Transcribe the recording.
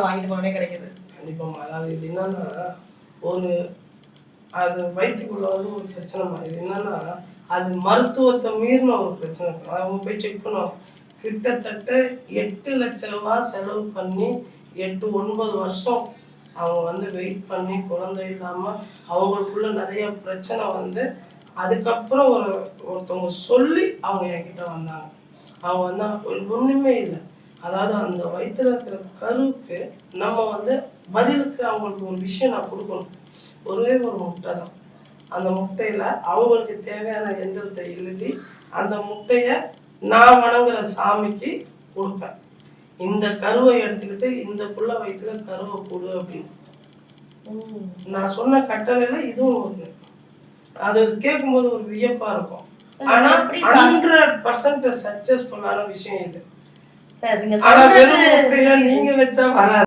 வாங்கிட்டு போனே கிடைக்குது. கண்டிப்பாமா. அதாவது இது என்னன்னா ஒரு அது வயிற்றுக்குள்ள வந்து ஒரு பிரச்சனைமா. இது என்னன்னா அது மருத்துவத்தை மீறின ஒரு பிரச்சனை. அவங்க போய் செக் பண்ணுவாங்க. கிட்டத்தட்ட 8 லட்ச ரூபா செலவு பண்ணி 8, 9 வருஷம் அவங்க வந்து வெயிட் பண்ணி குழந்தை இல்லாம அவங்களுக்குள்ள நிறைய பிரச்சனை வந்து அதுக்கப்புறம் ஒருத்தவங்க சொல்லி அவங்க என்கிட்ட வந்தாங்க. அவங்க வந்தா ஒண்ணுமே இல்லை. அதாவது அந்த வயிற்றுல இருக்கிற கருவுக்கு நம்ம வந்து பதிலுக்கு அவங்களுக்கு ஒரு விஷயம் நான் கொடுக்கணும். ஒரே ஒரு முட்டை தான். அந்த முட்டையில அவங்களுக்கு தேவையான எந்திரத்தை எழுதி அந்த முட்டைய நான் வணங்குற சாமிக்கு கொடுப்பேன். இந்த கருவை எடுத்துக்கிட்டு இந்த புள்ள வயிற்றுல கருவை கொடு அப்படின்னு நான் சொன்ன கட்டளையில இதுவும் ஒண்ணு. அது கேட்கும்போது ஒரு வியப்பா இருக்கும். ஆனா 100% சக்சஸ்ஃபுல்லான விஷயம் இது. நீங்க நீங்க வச்சா வராது.